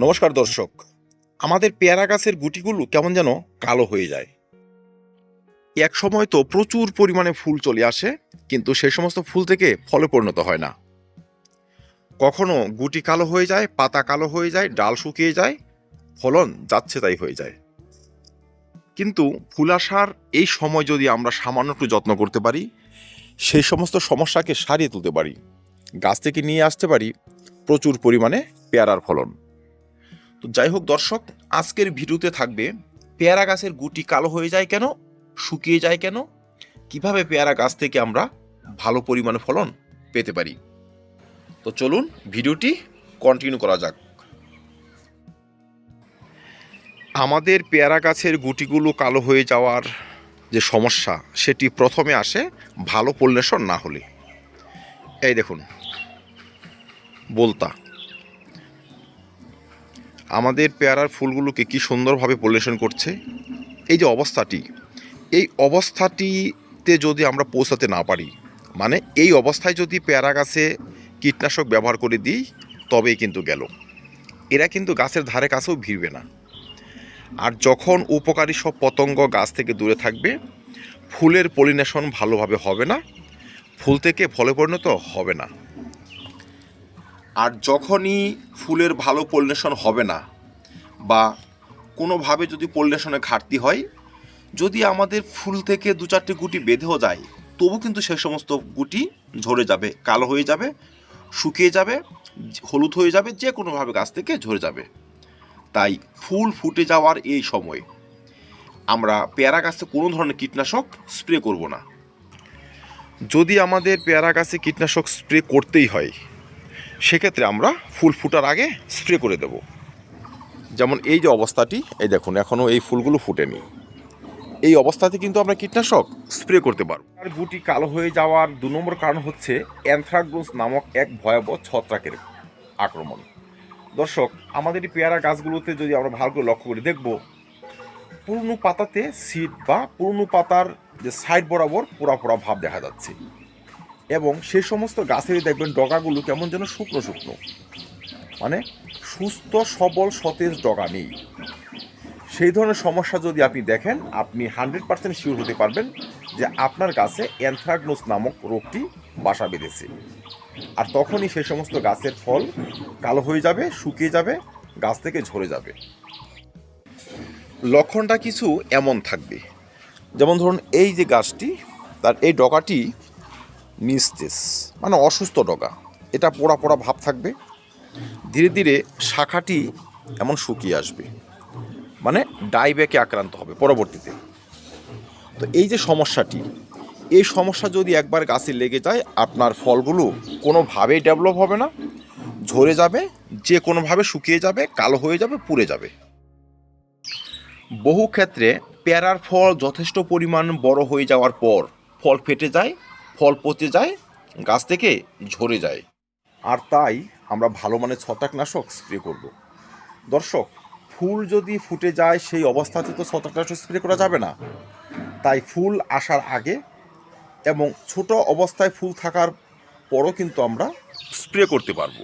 নমস্কার দর্শক, আমাদের পেয়ারা গাছের গুটিগুলো কেমন যেন কালো হয়ে যায়। এক সময় তো প্রচুর পরিমাণে ফুল চলে আসে, কিন্তু সেই সমস্ত ফুল থেকে ফলে পরিণত হয় না। কখনো গুটি কালো হয়ে যায়, পাতা কালো হয়ে যায়, ডাল শুকিয়ে যায়, ফলন যাচ্ছে তাই হয়ে যায়। কিন্তু ফুল আসার এই সময় যদি আমরা সামান্য একটু যত্ন করতে পারি, সেই সমস্ত সমস্যাকে সারিয়ে তুলতে পারি, গাছ থেকে নিয়ে আসতে পারি প্রচুর পরিমাণে পেয়ারার ফলন। তো যাই হোক দর্শক, আজকের ভিডিওতে থাকবে পেয়ারা গাছের গুটি কালো হয়ে যায় কেন, শুকিয়ে যায় কেন, কিভাবে পেয়ারা গাছ থেকে আমরা ভালো পরিমাণে ফলন পেতে পারি। তো চলুন ভিডিওটি কন্টিনিউ করা যাক। আমাদের পেয়ারা গাছের গুটিগুলো কালো হয়ে যাওয়ার যে সমস্যা, সেটি প্রথমে আসে ভালো পলিনেশন না হলে। এই দেখুন বোলতা, আমাদের পেয়ারার ফুলগুলোকে কি সুন্দরভাবে পলিনেশন করছে। এই যে অবস্থাটি, এই অবস্থাটিতে যদি আমরা পৌঁছাতে না পারি, মানে এই অবস্থায় যদি পেয়ারা গাছে কীটনাশক ব্যবহার করে দিই, তবেই কিন্তু গেল। এরা কিন্তু গাছের ধারে কাছেও ভিড়বে না। আর যখন উপকারী সব পতঙ্গ গাছ থেকে দূরে থাকবে, ফুলের পলিনেশন ভালোভাবে হবে না, ফুল থেকে ফলে পরিণত হবে না। আর যখনই ফুলের ভালো পলিনেশন হবে না, বা কোনোভাবে যদি পলিনেশনে ঘাটতি হয়, যদি আমাদের ফুল থেকে দু চারটে গুটি বেঁধেও যায়, তবু কিন্তু সে সমস্ত গুটি ঝরে যাবে, কালো হয়ে যাবে, শুকিয়ে যাবে, হলুদ হয়ে যাবে, যে কোনোভাবে গাছ থেকে ঝরে যাবে। তাই ফুল ফুটে যাওয়ার এই সময় আমরা পেয়ারা গাছে কোনো ধরনের কীটনাশক স্প্রে করব না। যদি আমাদের পেয়ারা গাছে কীটনাশক স্প্রে করতেই হয়, সেক্ষেত্রে আমরা ফুল ফুটার আগে স্প্রে করে দেব। যেমন এই যে অবস্থাটি, এই দেখুন এখনও এই ফুলগুলো ফুটেনি, এই অবস্থাতে কিন্তু আমরা কীটনাশক স্প্রে করতে পারব। আর গুটি কালো হয়ে যাওয়ার 2 নম্বর কারণ হচ্ছে অ্যানথ্রাকনোজ নামক এক ভয়াবহ ছত্রাকের আক্রমণ। দর্শক, আমাদের এই পেয়ারা গাছগুলোতে যদি আমরা ভালো করে লক্ষ্য করে দেখব, পুরনো পাতাতে সিড বা পুরনো পাতার যে সাইড বরাবর পোড়া পোড়া ভাব দেখা যাচ্ছে, এবং সেই সমস্ত গাছেরই দেখবেন ডগাগুলো কেমন যেন শুকনো শুকনো, মানে সুস্থ সবল সতেজ ডগা নেই। সেই ধরনের সমস্যা যদি আপনি দেখেন, আপনি 100% শিওর হতে পারবেন যে আপনার গাছে অ্যানথ্রাকনোজ নামক রোগটি বাসা বেঁধেছে। আর তখনই সেই সমস্ত গাছের ফল কালো হয়ে যাবে, শুকিয়ে যাবে, গাছ থেকে ঝরে যাবে। লক্ষণটা কিছু এমন থাকবে, যেমন ধরুন এই যে গাছটি, তার এই ডগাটি নিস্তেজ, মানে অসুস্থ ডগা, এটা পোড়া পোড়া ভাব থাকবে। ধীরে ধীরে শাখাটি এমন শুকিয়ে আসবে, মানে ডাইব্যাকে আক্রান্ত হবে পরবর্তীতে। তো এই যে সমস্যাটি, এই সমস্যা যদি একবার গাছে লেগে যায়, আপনার ফলগুলো কোনোভাবেই ডেভেলপ হবে না, ঝরে যাবে, যে কোনোভাবে শুকিয়ে যাবে, কালো হয়ে যাবে, পুড়ে যাবে। বহু ক্ষেত্রে পেয়ারার ফল যথেষ্ট পরিমাণ বড় হয়ে যাওয়ার পর ফল ফেটে যায়, ফল পচে যায়, গাছ থেকে ঝরে যায়। আর তাই আমরা ভালো মানের ছত্রাকনাশক স্প্রে করব। দর্শক, ফুল যদি ফুটে যায় সেই অবস্থাতে তো ছত্রাকনাশক স্প্রে করা যাবে না। তাই ফুল আসার আগে এবং ছোট অবস্থায় ফুল থাকার পরও কিন্তু আমরা স্প্রে করতে পারবো।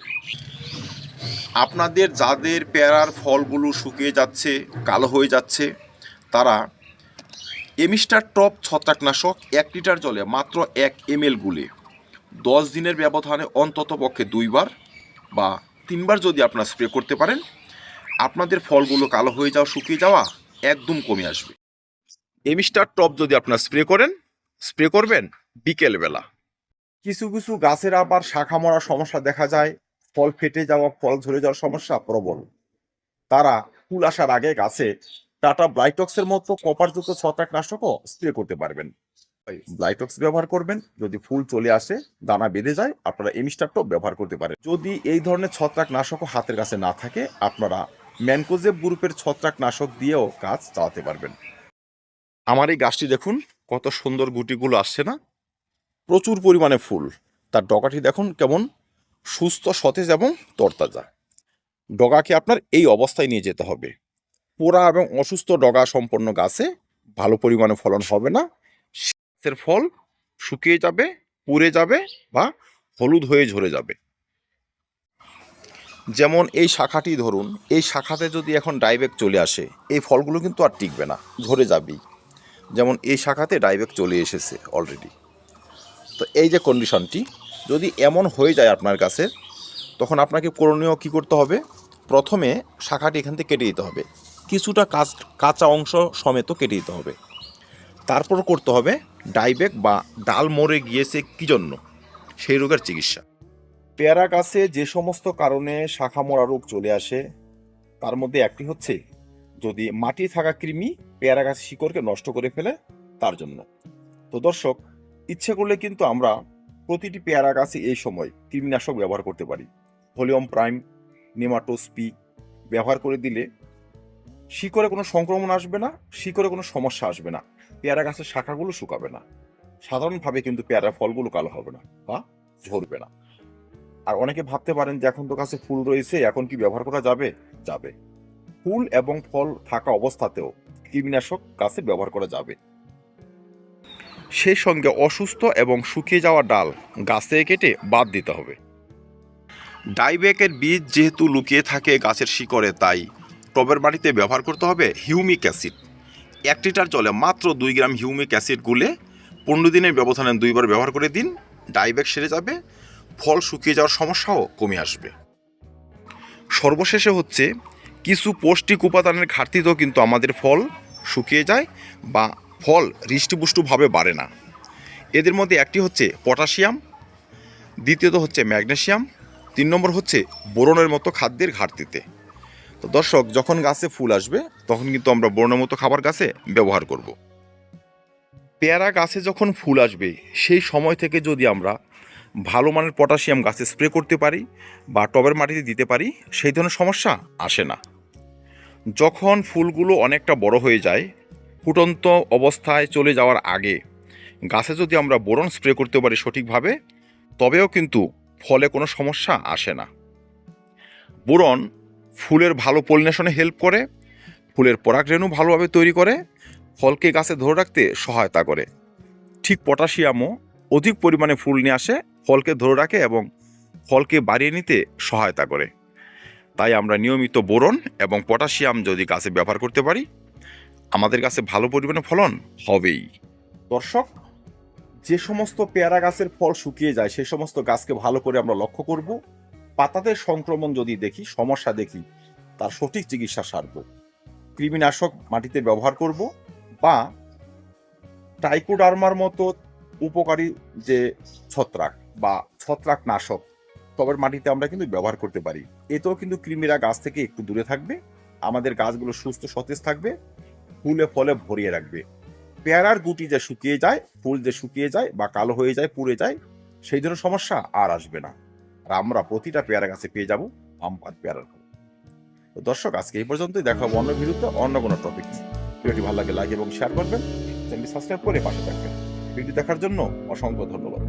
আপনাদের যাদের পেয়ারার ফলগুলো শুকিয়ে যাচ্ছে, কালো হয়ে যাচ্ছে, তারা এমিস্টার টপ ছত্রাকনাশক 1 লিটার জলে মাত্র 1 ml গুলে 10 দিনের ব্যবধানে অন্তত পক্ষে 2 বার বা 3 বার যদি আপনারা স্প্রে করতে পারেন, আপনাদের ফলগুলো কালো হয়ে যাওয়া, শুকিয়ে যাওয়া একদম কমে আসবে। এমিস্টার টপ যদি আপনারা স্প্রে করবেন বিকেলবেলা। কিছু কিছু গাছের আবার শাখা মরার সমস্যা দেখা যায়, ফল ফেটে যাওয়া, ফল ঝরে যাওয়ার সমস্যা প্রবল। তারা ফুল আসার আগে গাছে টাটা ব্লাইটক্সের মতো কপারযুক্ত ছত্রাকনাশকও স্প্রে করতে পারবেন। ব্লাইটক্স ব্যবহার করবেন, যদি ফুল চলে আসে, দানা বেঁধে যায়, আপনারা এমিস্টার টপ ব্যবহার করতে পারেন। যদি এই ধরনের ছত্রাকনাশকও হাতের কাছে না থাকে, আপনারা ম্যানকোজেব গ্রুপের ছত্রাকনাশক দিয়েও কাজ চালাতে পারবেন। আমার এই গাছটি দেখুন কত সুন্দর গুটিগুলো আসছে না, প্রচুর পরিমাণে ফুল। তার ডগাটি দেখুন কেমন সুস্থ, সতেজ এবং তরতাজা। ডগাকে আপনার এই অবস্থায় নিয়ে যেতে হবে। পোড়া এবং অসুস্থ ডগা সম্পন্ন গাছে ভালো পরিমাণে ফলন হবে না, গাছের ফল শুকিয়ে যাবে, পুড়ে যাবে বা হলুদ হয়ে ঝরে যাবে। যেমন এই শাখাটি ধরুন, এই শাখাতে যদি এখন ডাইব্যাক চলে আসে, এই ফলগুলো কিন্তু আর টিকবে না, ঝরে যাবেই। যেমন এই শাখাতে ডাইব্যাক চলে এসেছে অলরেডি। তো এই যে কন্ডিশনটি যদি এমন হয়ে যায় আপনার কাছে, তখন আপনাকে করণীয় কী করতে হবে? প্রথমে শাখাটি এখান থেকে কেটে দিতে হবে, কিছুটা কাঁচা অংশ সমেত কেটে দিতে হবে। তারপর করতে হবে ডাইব্যাক বা ডাল মরে গিয়েছে কী জন্য, সেই রোগের চিকিৎসা। পেয়ারা গাছে যে সমস্ত কারণে শাখা মরা রোগ চলে আসে, তার মধ্যে একটি হচ্ছে যদি মাটি থাকা কৃমি পেয়ারা গাছ শিকড়কে নষ্ট করে ফেলে, তার জন্য। তো দর্শক, ইচ্ছে করলে কিন্তু আমরা প্রতিটি পেয়ারা গাছে এই সময় কৃমিনাশক ব্যবহার করতে পারি। ভলিউম প্রাইম, নেমাটোস্পি ব্যবহার করে দিলে শিকড়ে কোনো সংক্রমণ আসবে না, শিকড়ে কোনো সমস্যা আসবে না, পেয়ারা গাছের শাখাগুলো শুকাবে না, সাধারণভাবে কিন্তু পেয়ারা ফলগুলো কালো হবে না বা ঝরবে না। আর অনেকে ভাবতে পারেন যে এখন তো গাছে ফুল রয়েছে, এখন কি ব্যবহার করা যাবে? যাবে। ফুল এবং ফল থাকা অবস্থাতেও কৃমিনাশক গাছে ব্যবহার করা যাবে। সেই সঙ্গে অসুস্থ এবং শুকিয়ে যাওয়া ডাল গাছে কেটে বাদ দিতে হবে। ডাইব্যাকের বীজ যেহেতু লুকিয়ে থাকে গাছের শিকড়ে, তাই টবের মাটিতে ব্যবহার করতে হবে হিউমিক অ্যাসিড। 1 লিটার জলে মাত্র 2 গ্রাম হিউমিক অ্যাসিড গুলে 15 দিনের ব্যবধানে 2 বার ব্যবহার করে দিন। ডাইব্যাক সেরে যাবে, ফল শুকিয়ে যাওয়ার সমস্যাও কমে আসবে। সর্বশেষে হচ্ছে কিছু পৌষ্টিক উপাদানের ঘাটতিতেও কিন্তু আমাদের ফল শুকিয়ে যায় বা ফল হৃষ্টপুষ্টভাবে বাড়ে না। এদের মধ্যে একটি হচ্ছে পটাশিয়াম, দ্বিতীয়ত হচ্ছে ম্যাগনেসিয়াম, 3 নম্বর হচ্ছে বোরনের মতো খাদ্যের ঘাটতিতে। তো দর্শক, যখন গাছে ফুল আসবে তখন কিন্তু আমরা বোরনের মতো খাবার গাছে ব্যবহার করব। পেয়ারা গাছে যখন ফুল আসবে সেই সময় থেকে যদি আমরা ভালো মানের পটাশিয়াম গাছে স্প্রে করতে পারি বা টবের মাটিতে দিতে পারি, সেই ধরনের সমস্যা আসে না। যখন ফুলগুলো অনেকটা বড় হয়ে যায়, ফুটন্ত অবস্থায় চলে যাওয়ার আগে গাছে যদি আমরা বোরন স্প্রে করতে পারি সঠিকভাবে, তবেও কিন্তু ফলে কোনো সমস্যা আসে না। বোরন ফুলের ভালো পলিনেশনে হেল্প করে, ফুলের পরাগরেণু ভালোভাবে তৈরি করে, ফলকে গাছে ধরে রাখতে সহায়তা করে। ঠিক পটাশিয়ামও অধিক পরিমাণে ফুল নিয়ে আসে, ফলকে ধরে রাখে এবং ফলকে বাড়িয়ে নিতে সহায়তা করে। তাই আমরা নিয়মিত বোরন এবং পটাশিয়াম যদি গাছে ব্যবহার করতে পারি, আমাদের গাছে ভালো পরিমাণে ফলন হবেই। দর্শক, যে সমস্ত পেয়ারা গাছের ফল শুকিয়ে যায় সেই সমস্ত গাছকে ভালো করে আমরা লক্ষ্য করব। পাতাতে সংক্রমণ যদি দেখি, সমস্যা দেখি, তার সঠিক চিকিৎসা সারব। কৃমিনাশক মাটিতে ব্যবহার করব বা ট্রাইকোডার্মার মতো উপকারী যে ছত্রাক বা ছত্রাকনাশক টবের মাটিতে আমরা কিন্তু ব্যবহার করতে পারি। এতেও কিন্তু কৃমিরা গাছ থেকে একটু দূরে থাকবে, আমাদের গাছগুলো সুস্থ সতেজ থাকবে, ফুলে ফলে ভরিয়ে রাখবে। পেয়ারার গুটি যে শুকিয়ে যায়, ফুল যে শুকিয়ে যায় বা কালো হয়ে যায়, পুড়ে যায়, সেই ধরনের সমস্যা আর আসবে না। আর আমরা প্রতিটা পেয়ারা গাছে পেয়ে যাব আমপার পেয়ারার ফল। তো দর্শক, আজকে এই পর্যন্তই। দেখা হবে অন্য ভিডিওতে অন্য কোনো টপিক। ভিডিওটি ভালো লাগে লাইক এবং শেয়ার করবেন, চ্যানেলটি সাবস্ক্রাইব করে পাশে থাকবেন। ভিডিও দেখার জন্য অসংখ্য ধন্যবাদ।